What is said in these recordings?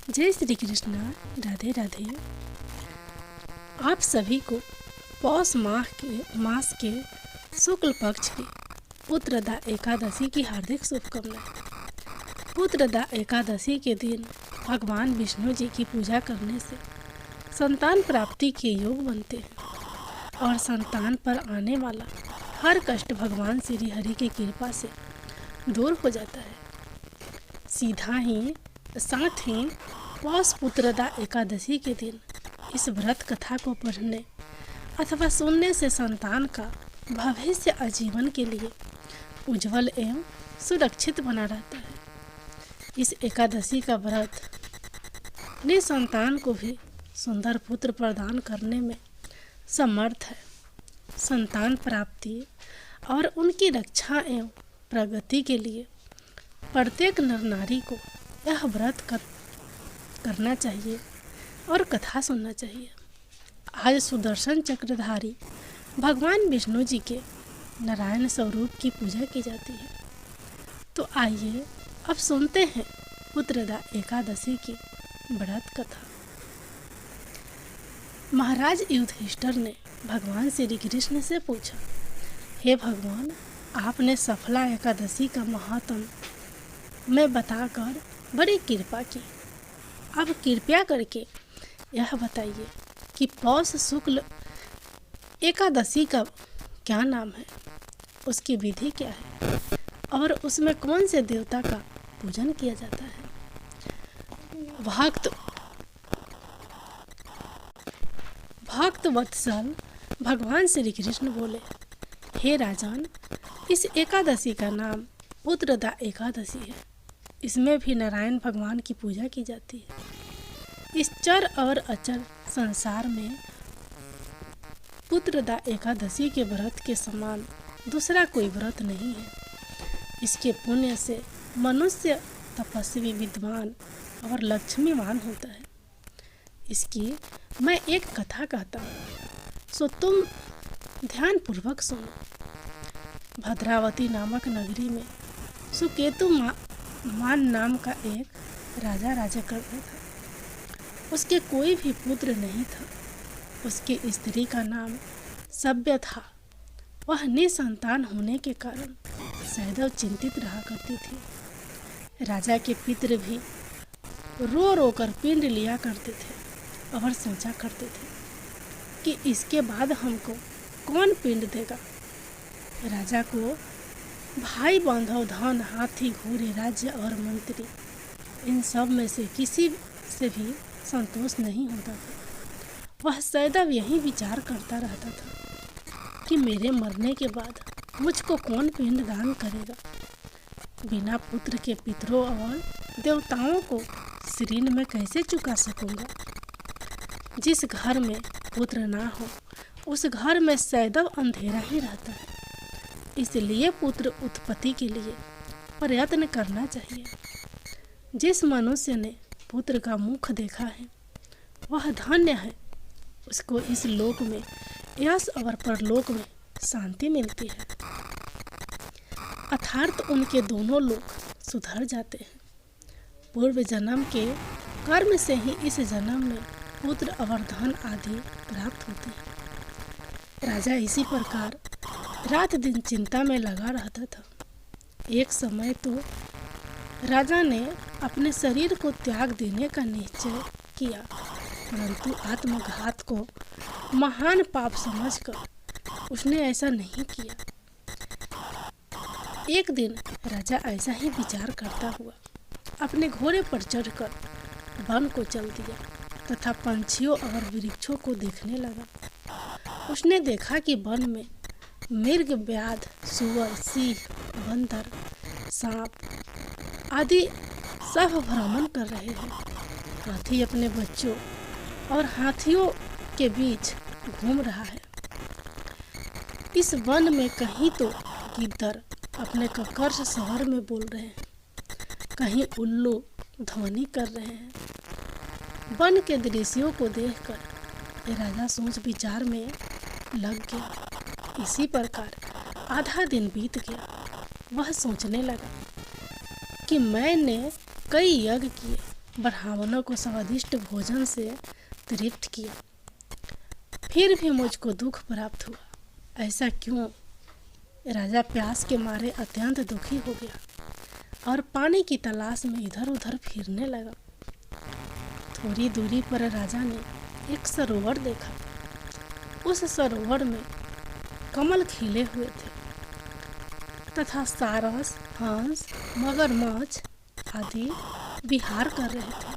जय श्री कृष्णा। राधे राधे। आप सभी को पौष मास के शुक्ल पक्ष की पुत्रदा एकादशी की हार्दिक शुभकामनाएं। पुत्रदा एकादशी के दिन भगवान विष्णु जी की पूजा करने से संतान प्राप्ति के योग बनते हैं और संतान पर आने वाला हर कष्ट भगवान श्री हरि की कृपा से दूर हो जाता है। साथ ही पौष पुत्रदा एकादशी के दिन इस व्रत कथा को पढ़ने अथवा सुनने से संतान का भविष्य आजीवन के लिए उज्जवल एवं सुरक्षित बना रहता है। इस एकादशी का व्रत अपने संतान को भी सुंदर पुत्र प्रदान करने में समर्थ है। संतान प्राप्ति और उनकी रक्षा एवं प्रगति के लिए प्रत्येक नर नारी को यह व्रत करना चाहिए और कथा सुनना चाहिए। आज सुदर्शन चक्रधारी भगवान विष्णु जी के नारायण स्वरूप की पूजा की जाती है। तो आइए अब सुनते हैं पुत्रदा एकादशी की व्रत कथा। महाराज युधिष्ठिर ने भगवान श्री कृष्ण से पूछा, हे भगवान, आपने सफला एकादशी का महात्म में बताकर बड़ी कृपा की। अब कृपया करके यह बताइए कि पौष शुक्ल एकादशी का क्या नाम है, उसकी विधि क्या है और उसमें कौन से देवता का पूजन किया जाता है। भक्त वत्सल भगवान श्री कृष्ण बोले, हे राजन, इस एकादशी का नाम पुत्रदा एकादशी है। इसमें भी नारायण भगवान की पूजा की जाती है। इस चर और अचर संसार में पुत्रदा एकादशी के व्रत के समान दूसरा कोई व्रत नहीं है। इसके पुण्य से मनुष्य तपस्वी, विद्वान और लक्ष्मीवान होता है। इसकी मैं एक कथा कहता हूँ, सो तुम ध्यान पूर्वक सुनो। भद्रावती नामक नगरी में सुकेतु मान नाम का एक राजा करता था। उसके कोई भी पुत्र नहीं था। उसकी स्त्री का नाम सभ्य था। वह निसंतान होने के कारण सदैव चिंतित रहा करती थी। राजा के पितृ भी रो रो कर पिंड लिया करते थे और सोचा करते थे कि इसके बाद हमको कौन पिंड देगा। राजा को भाई बांधव, धन, हाथी, घोड़े, राज्य और मंत्री, इन सब में से किसी से भी संतोष नहीं होता था। वह सदैव यही विचार करता रहता था कि मेरे मरने के बाद मुझको कौन पिंड दान करेगा। बिना पुत्र के पितरों और देवताओं को ऋण में कैसे चुका सकूंगा। जिस घर में पुत्र ना हो उस घर में सदैव अंधेरा ही रहता है। इसलिए पुत्र उत्पत्ति के लिए प्रयत्न करना चाहिए। जिस मनुष्य ने पुत्र का मुख देखा है वह धन्य है। उसको इस लोक में यश और परलोक में शांति मिलती है, अर्थात उनके दोनों लोक सुधर जाते हैं। पूर्व जन्म के कर्म से ही इस जन्म में पुत्र और धन आदि प्राप्त होते हैं। राजा इसी प्रकार रात दिन चिंता में लगा रहता था। एक समय तो राजा ने अपने शरीर को त्याग देने का निश्चय किया, परंतु आत्मघात को महान पाप समझकर उसने ऐसा नहीं किया। एक दिन राजा ऐसा ही विचार करता हुआ अपने घोड़े पर चढ़कर वन को चल दिया तथा पंछियों और वृक्षों को देखने लगा। उसने देखा कि वन में मृग, व्याध, सुअर, सिंह, बंदर, सांप आदि सब भ्रमण कर रहे हैं। हाथी अपने बच्चों और हाथियों के बीच घूम रहा है। इस वन में कहीं तो गिद्दर अपने कर्कश स्वर में बोल रहे हैं, कहीं उल्लू ध्वनि कर रहे हैं। वन के दृश्यों को देखकर राजा सोच विचार में लग गया। इसी प्रकार आधा दिन बीत गया। वह सोचने लगा कि मैंने कई यज्ञ किए ब्राह्मणों को स्वादिष्ट भोजन से तृप्त किया, फिर भी मुझको दुख प्राप्त हुआ। ऐसा क्यों? राजा प्यास के मारे अत्यंत दुखी हो गया और पानी की तलाश में इधर उधर फिरने लगा। थोड़ी दूरी पर राजा ने एक सरोवर देखा। उस सरोवर में कमल खिले हुए थे तथा सारस, हंस, मगरमच्छ आदि विहार कर रहे थे।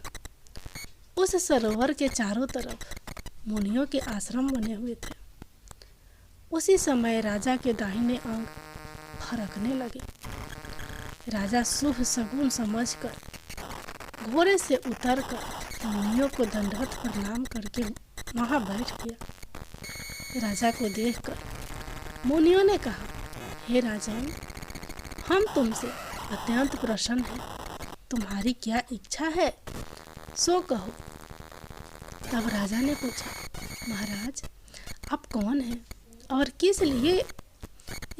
उस सरोवर के चारों तरफ मुनियों के आश्रम बने हुए थे। उसी समय राजा के दाहिने अंग फरकने लगे। राजा शुभ शगुन समझकर घोड़े से उतरकर मुनियों को दंडवत प्रणाम करके वहां बैठ गया। राजा को देखकर मुनियों ने कहा, हे राजन, हम तुमसे अत्यंत प्रसन्न हैं। तुम्हारी क्या इच्छा है, सो कहो। तब राजा ने पूछा, महाराज, आप कौन हैं और किस लिए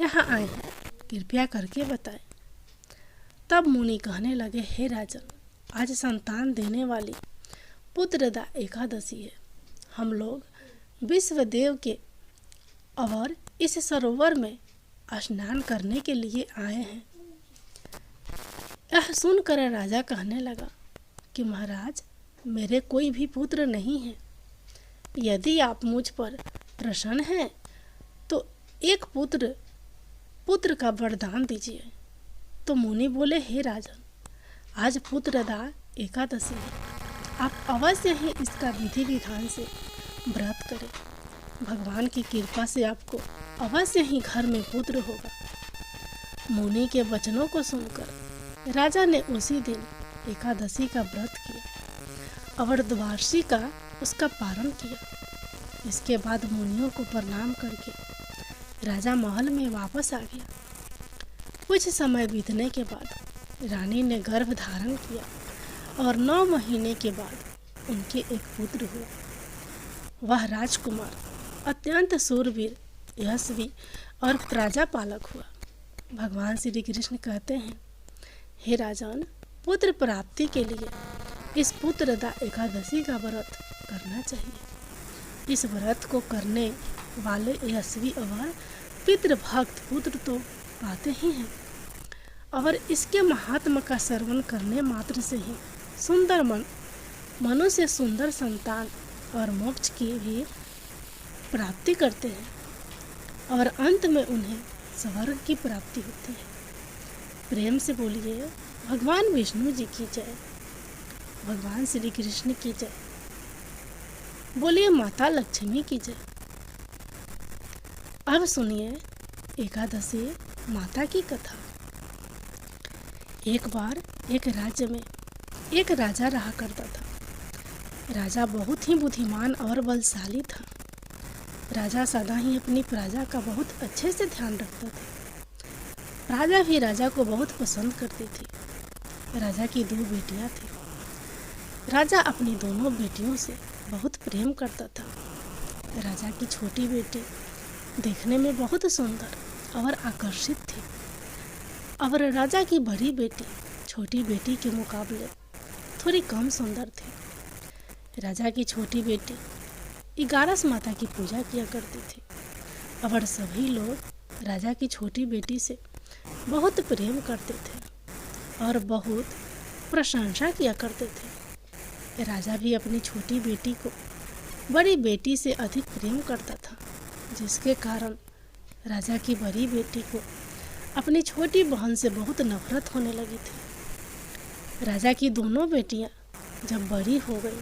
यहाँ आए हैं, कृपया करके बताएं। तब मुनि कहने लगे, हे राजन, आज संतान देने वाली पुत्रदा एकादशी है। हम लोग विश्वदेव के और इस सरोवर में स्नान करने के लिए आए हैं। यह सुनकर राजा कहने लगा कि महाराज, मेरे कोई भी पुत्र नहीं है। यदि आप मुझ पर प्रसन्न हैं तो एक पुत्र का वरदान दीजिए। तो मुनि बोले, हे राजन, आज पुत्रदा एकादशी है। आप अवश्य ही इसका विधि विधान से व्रत करें। भगवान की कृपा से आपको अवश्य ही घर में पुत्र होगा। मुनि के वचनों को सुनकर राजा ने उसी दिन एकादशी का व्रत किया और द्वादशी का उसका पारण किया। इसके बाद मुनियों को प्रणाम करके राजा महल में वापस आ गया। कुछ समय बीतने के बाद रानी ने गर्भ धारण किया और 9 महीने के बाद उनके एक पुत्र हुआ। वह राजकुमार अत्यंत शूरवीर, यशस्वी और प्रजापालक हुआ। भगवान श्री कृष्ण कहते हैं, हे राजन, पुत्र प्राप्ति के लिए इस पुत्रदा एकादशी का व्रत करना चाहिए। इस व्रत को करने वाले यशस्वी और पितृभक्त पुत्र तो पाते ही हैं और इसके महात्मा का श्रवण करने मात्र से ही सुंदर मनुष्य सुंदर संतान और मोक्ष की भी प्राप्ति करते हैं और अंत में उन्हें स्वर्ग की प्राप्ति होती है। प्रेम से बोलिए, भगवान विष्णु जी की जय, भगवान श्री कृष्ण की जय, बोलिए माता लक्ष्मी की जय। अब सुनिए एकादशी माता की कथा। एक बार एक राज्य में एक राजा रहा करता था। राजा बहुत ही बुद्धिमान और बलशाली था। राजा सदा ही अपनी प्रजा का बहुत अच्छे से ध्यान रखता था। प्रजा भी राजा को बहुत पसंद करती थी। राजा की 2 बेटियां थीं। राजा अपनी दोनों बेटियों से बहुत प्रेम करता था। राजा की छोटी बेटी देखने में बहुत सुंदर और आकर्षित थी और राजा की बड़ी बेटी छोटी बेटी के मुकाबले थोड़ी कम सुंदर थी। राजा की छोटी बेटी 11 माता की पूजा किया करती थी और सभी लोग राजा की छोटी बेटी से बहुत प्रेम करते थे और बहुत प्रशंसा किया करते थे। राजा भी अपनी छोटी बेटी को बड़ी बेटी से अधिक प्रेम करता था, जिसके कारण राजा की बड़ी बेटी को अपनी छोटी बहन से बहुत नफरत होने लगी थी। राजा की दोनों बेटियां जब बड़ी हो गई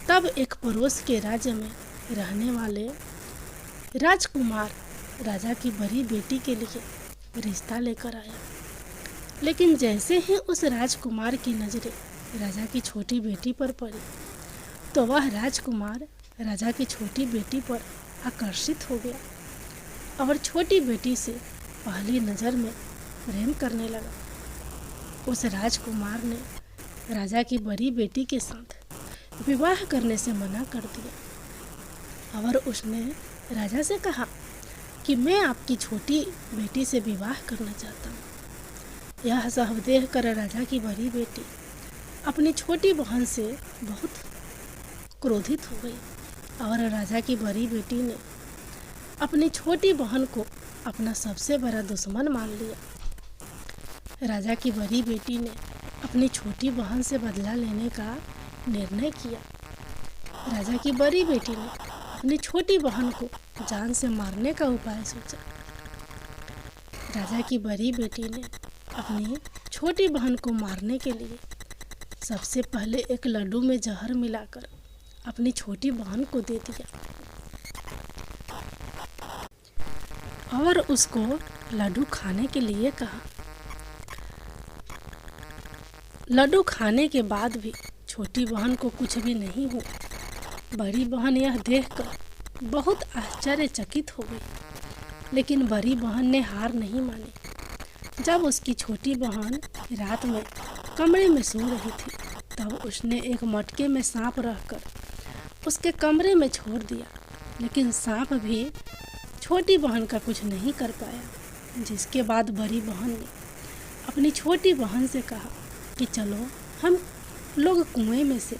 तब एक पड़ोस के राज्य में रहने वाले राजकुमार राजा की बड़ी बेटी के लिए रिश्ता लेकर आया। लेकिन जैसे ही उस राजकुमार की नज़रें राजा की छोटी बेटी पर पड़ी तो वह राजकुमार राजा की छोटी बेटी पर आकर्षित हो गया और छोटी बेटी से पहली नज़र में प्रेम करने लगा। उस राजकुमार ने राजा की बड़ी बेटी के साथ विवाह करने से मना कर दिया और उसने राजा से कहा कि मैं आपकी छोटी बेटी से विवाह करना चाहता हूँ। यह सब देख कर राजा की बड़ी बेटी अपनी छोटी बहन से बहुत क्रोधित हो गई और राजा की बड़ी बेटी ने अपनी छोटी बहन को अपना सबसे बड़ा दुश्मन मान लिया। राजा की बड़ी बेटी ने अपनी छोटी बहन से बदला लेने का निर्णय किया। राजा की बड़ी बेटी ने अपनी छोटी बहन को जान से मारने का उपाय सोचा। राजा की बड़ी बेटी ने अपनी छोटी बहन को मारने के लिए सबसे पहले एक लड्डू में जहर मिलाकर अपनी छोटी बहन को दे दिया और उसको लड्डू खाने के लिए कहा। लड्डू खाने के बाद भी छोटी बहन को कुछ भी नहीं हुआ। बड़ी बहन यह देखकर बहुत आश्चर्यचकित हो गई, लेकिन बड़ी बहन ने हार नहीं मानी। जब उसकी छोटी बहन रात में कमरे में सो रही थी, तब उसने एक मटके में सांप रखकर उसके कमरे में छोड़ दिया, लेकिन सांप भी छोटी बहन का कुछ नहीं कर पाया। जिसके बाद बड़ी बहन ने अपनी छोटी बहन से कहा कि चलो हम लोग कुएं में से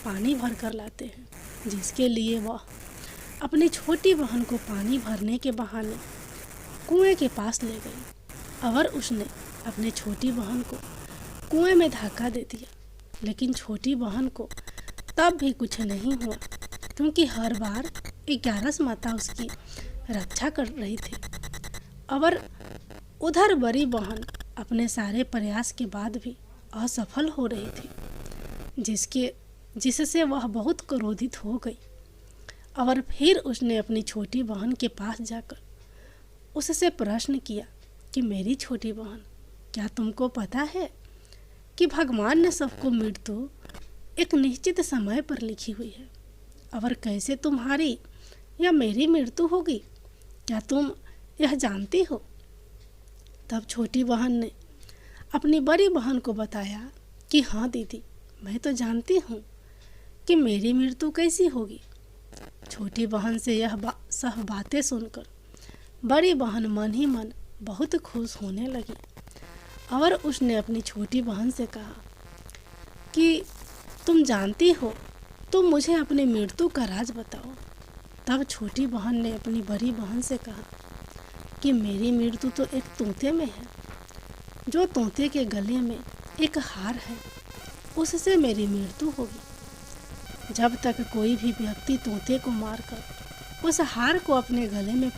पानी भर कर लाते हैं, जिसके लिए वह अपनी छोटी बहन को पानी भरने के बहाने कुएं के पास ले गई और उसने अपनी छोटी बहन को कुएं में धक्का दे दिया। लेकिन छोटी बहन को तब भी कुछ नहीं हुआ, क्योंकि हर बार 11 माता उसकी रक्षा कर रही थी। और उधर बड़ी बहन अपने सारे प्रयास के बाद भी असफल हो रही थी, जिससे वह बहुत क्रोधित हो गई। और फिर उसने अपनी छोटी बहन के पास जाकर उससे प्रश्न किया कि मेरी छोटी बहन, क्या तुमको पता है कि भगवान ने सबको मृत्यु एक निश्चित समय पर लिखी हुई है, और कैसे तुम्हारी या मेरी मृत्यु होगी, क्या तुम यह जानती हो? तब छोटी बहन ने अपनी बड़ी बहन को बताया कि हाँ दीदी, मैं तो जानती हूँ कि मेरी मृत्यु कैसी होगी। छोटी बहन से यह सब बातें सुनकर बड़ी बहन मन ही मन बहुत खुश होने लगी और उसने अपनी छोटी बहन से कहा कि तुम जानती हो तो मुझे अपनी मृत्यु का राज बताओ। तब छोटी बहन ने अपनी बड़ी बहन से कहा कि मेरी मृत्यु तो एक तोते में है, जो तोते के गले में एक हार है, उससे मेरी मृत्यु होगी। जब तक कोई भी व्यक्ति तोते को मारकर उस हार को अपने गले में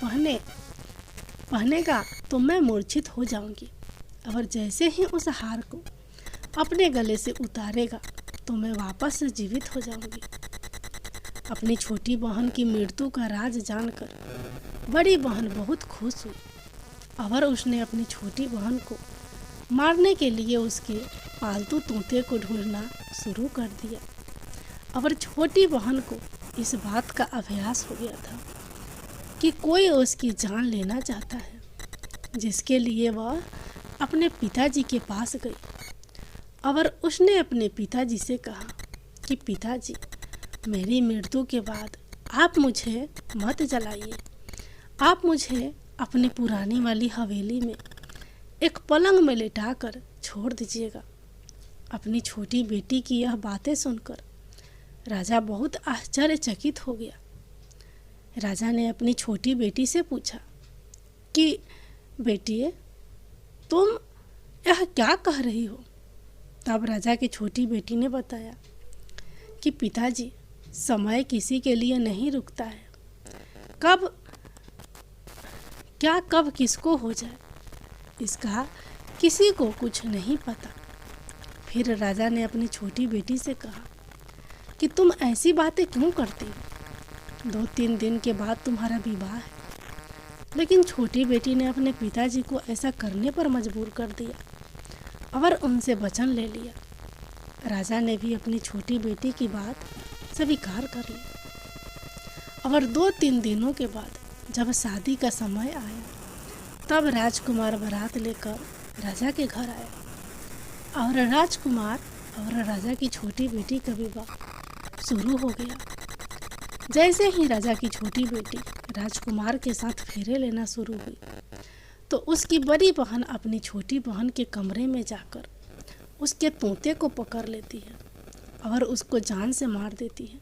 पहनेगा तो मैं मूर्छित हो जाऊंगी, और जैसे ही उस हार को अपने गले से उतारेगा तो मैं वापस से जीवित हो जाऊंगी। अपनी छोटी बहन की मृत्यु का राज जानकर बड़ी बहन बहुत खुश हुई और उसने अपनी छोटी बहन को मारने के लिए उसके पालतू तोते को ढूंढना शुरू कर दिया। और छोटी बहन को इस बात का अभ्यास हो गया था कि कोई उसकी जान लेना चाहता है, जिसके लिए वह अपने पिताजी के पास गई और उसने अपने पिताजी से कहा कि पिताजी, मेरी मृत्यु के बाद आप मुझे मत जलाइए, आप मुझे अपनी पुरानी वाली हवेली में एक पलंग में लेटाकर छोड़ दीजिएगा। अपनी छोटी बेटी की यह बातें सुनकर राजा बहुत आश्चर्यचकित हो गया। राजा ने अपनी छोटी बेटी से पूछा कि बेटी, तुम यह क्या कह रही हो? तब राजा की छोटी बेटी ने बताया कि पिताजी, समय किसी के लिए नहीं रुकता है, कब किसको हो जाए इसका किसी को कुछ नहीं पता। फिर राजा ने अपनी छोटी बेटी से कहा कि तुम ऐसी बातें क्यों करती हो? 2-3 दिन के बाद तुम्हारा विवाह है। लेकिन छोटी बेटी ने अपने पिताजी को ऐसा करने पर मजबूर कर दिया और उनसे वचन ले लिया। राजा ने भी अपनी छोटी बेटी की बात स्वीकार कर ली। और 2-3 दिनों के बाद जब शादी का समय आया, तब राजकुमार बारात लेकर राजा के घर आया और राजकुमार और राजा की छोटी बेटी का विवाह शुरू हो गया। जैसे ही राजा की छोटी बेटी राजकुमार के साथ फेरे लेना शुरू हुई, तो उसकी बड़ी बहन अपनी छोटी बहन के कमरे में जाकर उसके तोते को पकड़ लेती है और उसको जान से मार देती है।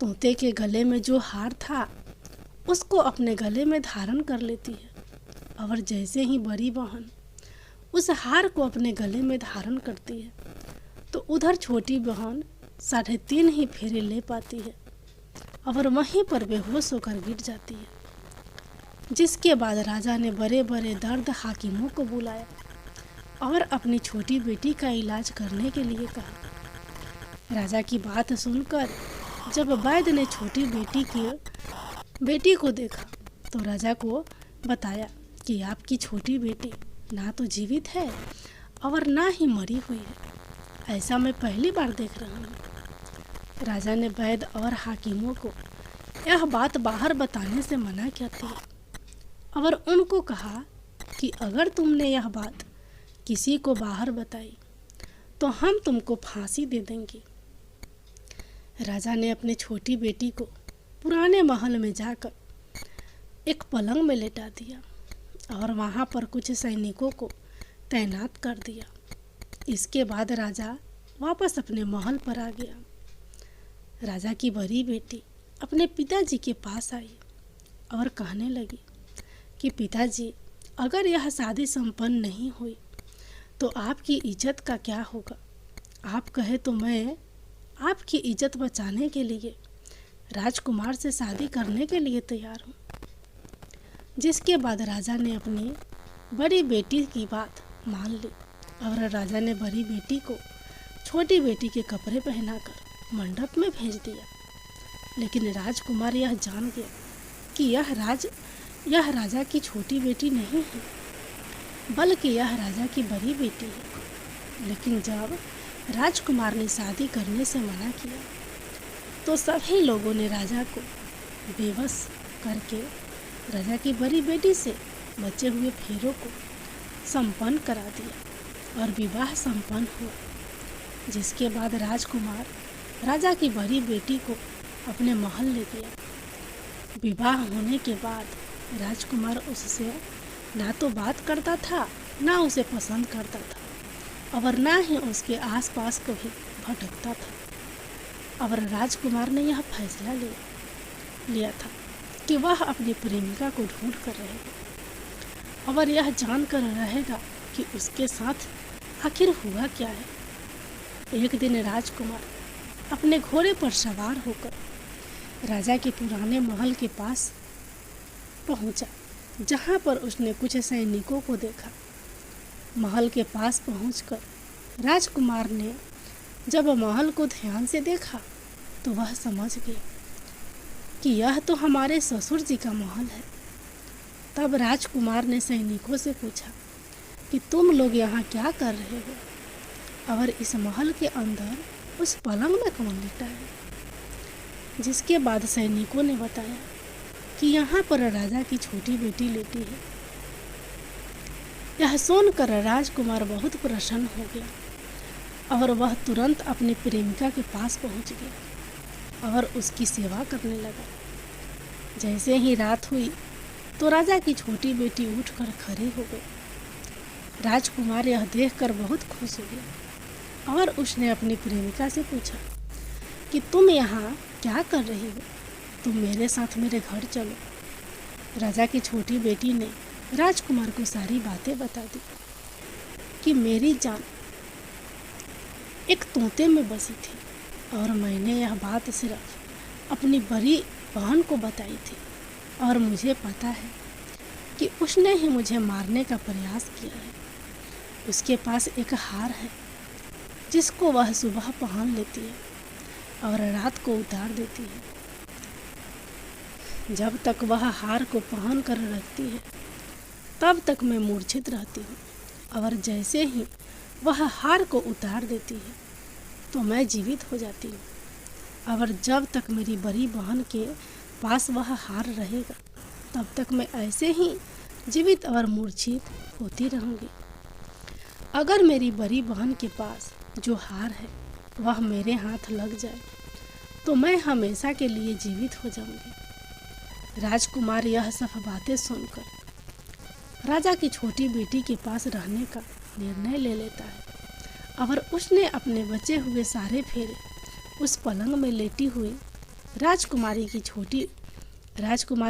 तोते के गले में जो हार था उसको अपने गले में धारण कर लेती है और जैसे ही बड़ी बहन उस हार को अपने गले में धारण करती है तो उधर छोटी बहन 3.5 ही फेरे ले पाती है और वहीं पर बेहोश होकर गिर जाती है। जिसके बाद राजा ने बड़े बड़े दर्द हाकिमों को बुलाया और अपनी छोटी बेटी का इलाज करने के लिए कहा। राजा की बात सुनकर जब वैद्य ने छोटी बेटी को देखा तो राजा को बताया कि आपकी छोटी बेटी ना तो जीवित है और ना ही मरी हुई है। ऐसा मैं पहली बार देख रहा हूँ। राजा ने वैद्य और हाकिमों को यह बात बाहर बताने से मना किया था और उनको कहा कि अगर तुमने यह बात किसी को बाहर बताई तो हम तुमको फांसी दे देंगे। राजा ने अपनी छोटी बेटी को पुराने महल में जाकर एक पलंग में लेटा दिया और वहाँ पर कुछ सैनिकों को तैनात कर दिया। इसके बाद राजा वापस अपने महल पर आ गया। राजा की बड़ी बेटी अपने पिताजी के पास आई और कहने लगी कि पिताजी, अगर यह शादी संपन्न नहीं हुई तो आपकी इज्जत का क्या होगा? आप कहे तो मैं आपकी इज्जत बचाने के लिए राजकुमार से शादी करने के लिए तैयार हूँ। जिसके बाद राजा ने अपनी बड़ी बेटी की बात मान ली और राजा ने बड़ी बेटी को छोटी बेटी के कपड़े पहनाकर मंडप में भेज दिया। लेकिन राजकुमार यह जान गया कि यह राजा की छोटी बेटी नहीं है, बल्कि यह राजा की बड़ी बेटी है। लेकिन जब राजकुमार ने शादी करने से मना किया तो सभी लोगों ने राजा को बेबस करके राजा की बड़ी बेटी से बचे हुए फेरों को संपन्न करा दिया और विवाह संपन्न हुआ। जिसके बाद राजकुमार राजा की बड़ी बेटी को अपने महल ले गया। विवाह होने के बाद राजकुमार उससे ना तो बात करता था, ना उसे पसंद करता था और ना ही उसके आसपास कभी भटकता था। और राजकुमार ने यह फैसला लिया था कि वह अपनी प्रेमिका को ढूंढ कर रहेगा और यह जानकर रहेगा कि उसके साथ आखिर हुआ क्या है। एक दिन राजकुमार अपने घोड़े पर सवार होकर राजा के पुराने महल के पास पहुंचा, जहां पर उसने कुछ सैनिकों को देखा। महल के पास पहुंचकर राजकुमार ने जब महल को ध्यान से देखा तो वह समझ गया कि यह तो हमारे ससुर जी का महल है। तब राजकुमार ने सैनिकों से पूछा कि तुम लोग यहाँ क्या कर रहे हो और इस महल के अंदर उस पलंग में कौन लेटा है? जिसके बाद सैनिकों ने बताया कि यहाँ पर राजा की छोटी बेटी लेटी है। यह सुनकर राजकुमार बहुत प्रसन्न हो गया और वह तुरंत अपनी प्रेमिका के पास पहुँच गया और उसकी सेवा करने लगा। जैसे ही रात हुई तो राजा की छोटी बेटी उठकर खड़ी हो गई। राजकुमार यह देखकर बहुत खुश हो गया और उसने अपनी प्रेमिका से पूछा कि तुम यहाँ क्या कर रही हो? तुम मेरे साथ मेरे घर चलो। राजा की छोटी बेटी ने राजकुमार को सारी बातें बता दी कि मेरी जान एक तोते में बसी थी और मैंने यह बात सिर्फ अपनी बड़ी बहन को बताई थी और मुझे पता है कि उसने ही मुझे मारने का प्रयास किया है। उसके पास एक हार है जिसको वह सुबह पहन लेती है और रात को उतार देती है। जब तक वह हार को पहन कर रखती है तब तक मैं मूर्छित रहती हूँ और जैसे ही वह हार को उतार देती है तो मैं जीवित हो जाती हूँ और जब तक मेरी बड़ी बहन के पास वह हार रहेगा तब तक मैं ऐसे ही जीवित और मूर्छित होती रहूँगी। अगर मेरी बड़ी बहन के पास जो हार है वह मेरे हाथ लग जाए तो मैं हमेशा के लिए जीवित हो जाऊंगी। राजकुमार यह सब बातें सुनकर राजा की छोटी बेटी के पास रहने का निर्णय ले लेता है और उसने अपने बचे हुए सारे फेरे उस पलंग में लेटी हुई राजकुमार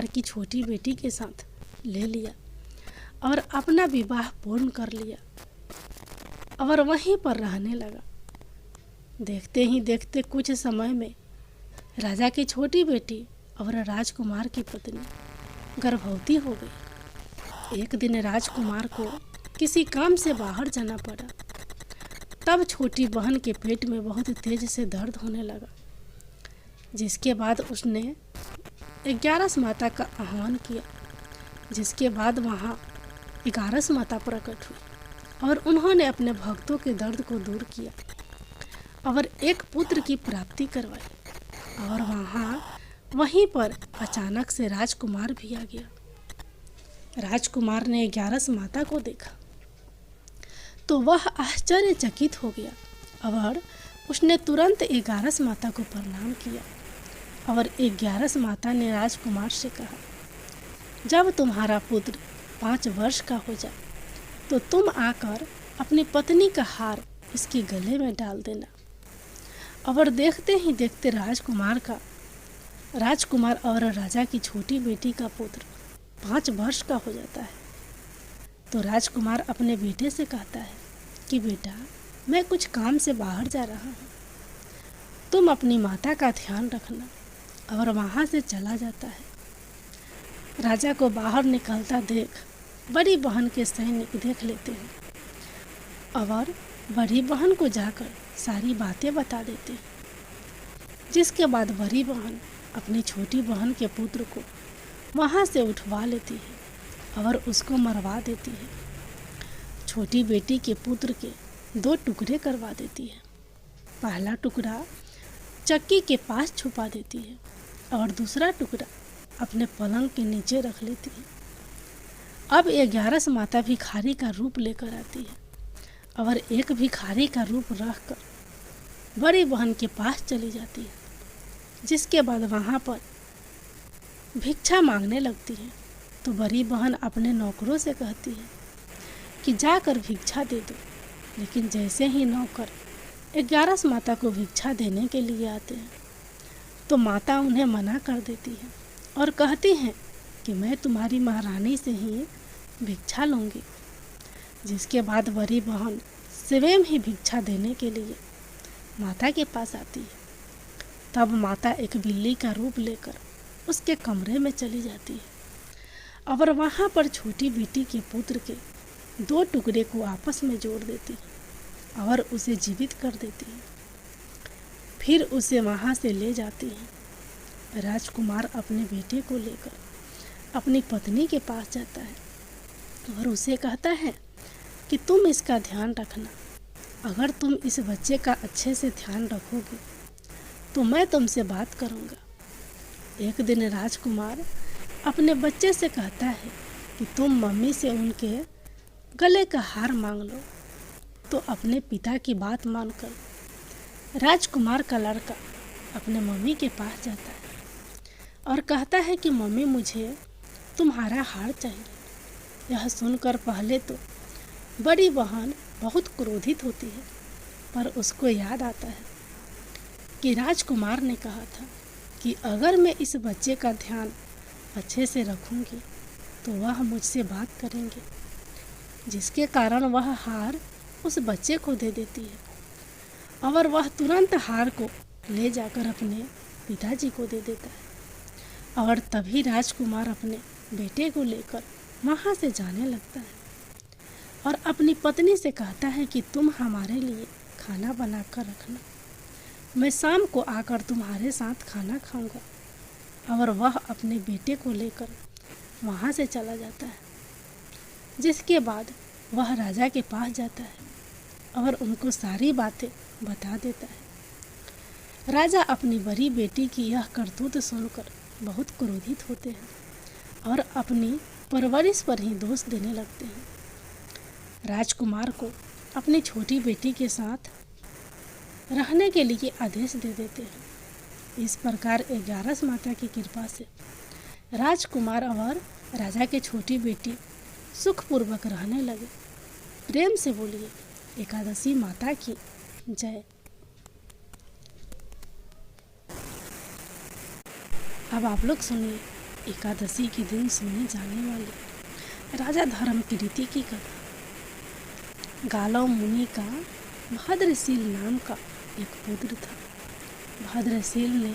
की छोटी बेटी के साथ ले लिया और अपना विवाह पूर्ण कर लिया और वहीं पर रहने लगा। देखते ही देखते कुछ समय में राजा की छोटी बेटी और राजकुमार की पत्नी गर्भवती हो गई। एक दिन राजकुमार को किसी काम से बाहर जाना पड़ा। तब छोटी बहन के पेट में बहुत तेज से दर्द होने लगा, जिसके बाद उसने 11 माता का आह्वान किया। जिसके बाद वहाँ 11 माता प्रकट हुई और उन्होंने अपने भक्तों के दर्द को दूर किया और एक पुत्र की प्राप्ति करवाई। और वहीं पर अचानक से राजकुमार भी आ गया। राजकुमार ने 11 माता को देखा तो वह आश्चर्यचकित हो गया और उसने तुरंत 11 माता को प्रणाम किया। और 11 माता ने राजकुमार से कहा, जब तुम्हारा पुत्र 5 वर्ष का हो जाए तो तुम आकर अपनी पत्नी का हार इसके गले में डाल देना। और देखते ही देखते राजकुमार और राजा की छोटी बेटी का पुत्र 5 वर्ष का हो जाता है। तो राजकुमार अपने बेटे से कहता है कि बेटा, मैं कुछ काम से बाहर जा रहा हूँ, तुम अपनी माता का ध्यान रखना। और वहाँ से चला जाता है। राजा को बाहर निकलता देख बड़ी बहन के सैनिक देख लेते हैं और बड़ी बहन को जाकर सारी बातें बता देते हैं। जिसके बाद बड़ी बहन अपनी छोटी बहन के पुत्र को वहाँ से उठवा लेती है और उसको मरवा देती है। छोटी बेटी के पुत्र के 2 टुकड़े करवा देती है। पहला टुकड़ा चक्की के पास छुपा देती है और दूसरा टुकड़ा अपने पलंग के नीचे रख लेती है। अब 11 माता भिखारी का रूप लेकर आती है और एक भिखारी का रूप रखकर बड़ी बहन के पास चली जाती है। जिसके बाद वहाँ पर भिक्षा मांगने लगती है। तो बड़ी बहन अपने नौकरों से कहती है कि जाकर भिक्षा दे दो। लेकिन जैसे ही नौकर 11 माता को भिक्षा देने के लिए आते हैं तो माता उन्हें मना कर देती है और कहती हैं कि मैं तुम्हारी महारानी से ही भिक्षा लूँगी। जिसके बाद बड़ी बहन स्वयं ही भिक्षा देने के लिए माता के पास आती है। तब माता एक बिल्ली का रूप लेकर उसके कमरे में चली जाती है और वहाँ पर छोटी बेटी के पुत्र के 2 टुकड़े को आपस में जोड़ देती है और उसे जीवित कर देती है। फिर उसे वहाँ से ले जाती है। राजकुमार अपने बेटे को लेकर अपनी पत्नी के पास जाता है और उसे कहता है कि तुम इसका ध्यान रखना। अगर तुम इस बच्चे का अच्छे से ध्यान रखोगे तो मैं तुमसे बात करूँगा। एक दिन राजकुमार अपने बच्चे से कहता है कि तुम मम्मी से उनके गले का हार मांग लो। तो अपने पिता की बात मानकर राजकुमार का लड़का अपने मम्मी के पास जाता है और कहता है कि मम्मी, मुझे तुम्हारा हार चाहिए। यह सुनकर पहले तो बड़ी बहन बहुत क्रोधित होती है, पर उसको याद आता है कि राजकुमार ने कहा था कि अगर मैं इस बच्चे का ध्यान अच्छे से रखूंगी तो वह मुझसे बात करेंगे। जिसके कारण वह हार उस बच्चे को दे देती है और वह तुरंत हार को ले जाकर अपने पिताजी को दे देता है। और तभी राजकुमार अपने बेटे को लेकर वहाँ से जाने लगता है और अपनी पत्नी से कहता है कि तुम हमारे लिए खाना बना कर रखना, मैं शाम को आकर तुम्हारे साथ खाना खाऊंगा। और वह अपने बेटे को लेकर वहाँ से चला जाता है। जिसके बाद वह राजा के पास जाता है और उनको सारी बातें बता देता है। राजा अपनी बड़ी बेटी की यह करतूत सुनकर बहुत क्रोधित होते हैं और अपनी परवरिश पर ही दोष देने लगते हैं। राजकुमार को अपनी छोटी बेटी के साथ रहने के लिए आदेश दे देते हैं। इस प्रकार 11 माता की कृपा से राजकुमार और राजा की छोटी बेटी सुखपूर्वक रहने लगे। प्रेम से बोलिए एकादशी माता की जय। अब आप लोग सुनिए एकादशी के दिन सुने जाने वाली राजा धर्मकीर्ति की कथा। गालव मुनि का भद्रशील नाम का एक पुत्र था। भद्रशील ने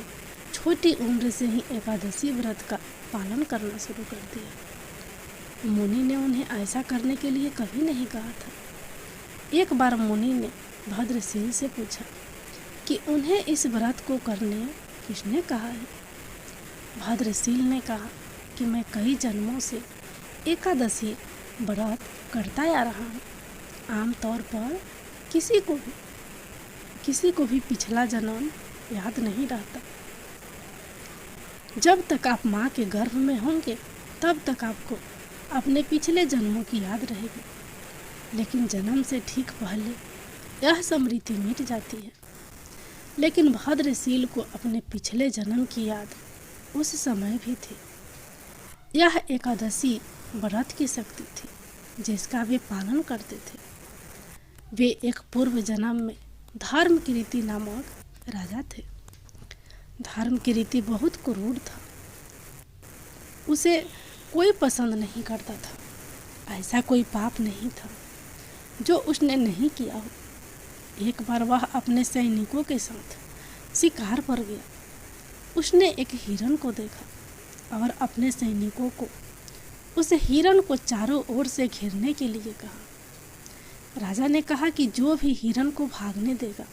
छोटी उम्र से ही एकादशी व्रत का पालन करना शुरू कर दिया। मुनि ने उन्हें ऐसा करने के लिए कभी नहीं कहा था। एक बार मुनि ने भद्रशील से पूछा कि उन्हें इस व्रत को करने किसने कहा है। भद्रशील ने कहा कि मैं कई जन्मों से एकादशी व्रत करता आ रहा हूँ। आमतौर पर किसी को भी पिछला जन्म याद नहीं रहता। जब तक आप माँ के गर्भ में होंगे तब तक आपको अपने पिछले जन्मों की याद रहेगी, लेकिन जन्म से ठीक पहले यह स्मृति मिट जाती है। लेकिन भद्रशील को अपने पिछले जन्म की याद उस समय भी थी। यह एकादशी व्रत की शक्ति थी जिसका वे पालन करते थे। वे एक पूर्व जन्म में धर्मकीर्ति नामक राजा थे। धर्मकीर्ति बहुत क्रूर था। उसे कोई पसंद नहीं करता था। ऐसा कोई पाप नहीं था जो उसने नहीं किया हो। एक बार वह अपने सैनिकों के साथ शिकार पर गया। उसने एक हिरण को देखा और अपने सैनिकों को उस हिरण को चारों ओर से घेरने के लिए कहा। राजा ने कहा कि जो भी हिरण को भागने देगा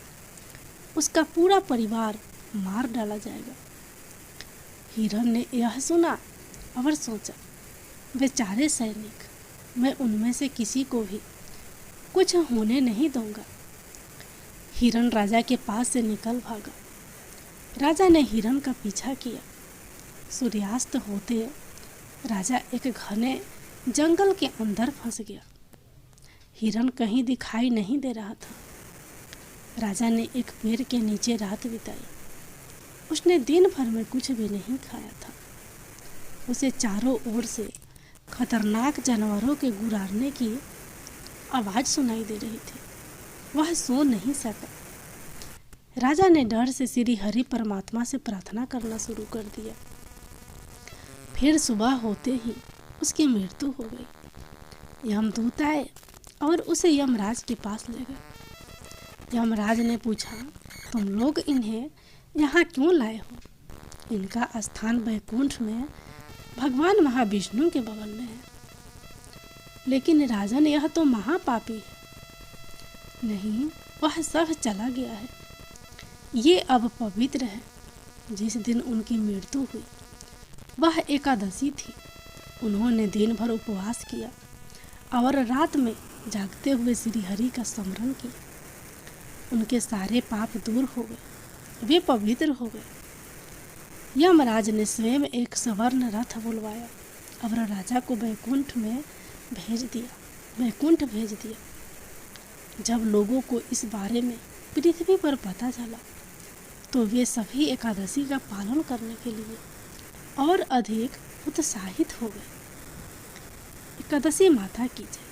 उसका पूरा परिवार मार डाला जाएगा। हिरण ने यह सुना और सोचा, बेचारे सैनिक, मैं उनमें से किसी को भी कुछ होने नहीं दूंगा। हिरण राजा के पास से निकल भागा। राजा ने हिरण का पीछा किया। सूर्यास्त होते राजा एक घने जंगल के अंदर फंस गया। हिरण कहीं दिखाई नहीं दे रहा था। राजा ने एक पेड़ के नीचे रात बिताई। उसने दिन भर में कुछ भी नहीं खाया था। उसे चारों ओर से खतरनाक जानवरों के गुर्राने की आवाज़ सुनाई दे रही थी। वह सो नहीं सका। राजा ने डर से श्री हरि परमात्मा से प्रार्थना करना शुरू कर दिया। फिर सुबह होते ही उसकी मृत्यु हो गई। यमदूत आए और उसे यमराज के पास ले गए। यमराज ने पूछा, तुम लोग इन्हें यहाँ क्यों लाए हो? इनका स्थान वैकुंठ में भगवान महाविष्णु के बगल में है। लेकिन राजन, यह तो महापापी है। नहीं, वह सब चला गया है। ये अब पवित्र है। जिस दिन उनकी मृत्यु हुई वह एकादशी थी। उन्होंने दिन भर उपवास किया और रात में जागते हुए श्री हरि का स्मरण किया। उनके सारे पाप दूर हो गए। वे पवित्र हो गए। यमराज ने स्वयं एक स्वर्ण रथ बुलवाया और राजा को वैकुंठ भेज दिया। जब लोगों को इस बारे में पृथ्वी पर पता चला तो वे सभी एकादशी का पालन करने के लिए और अधिक उत्साहित हो गए। एकादशी माता की जय।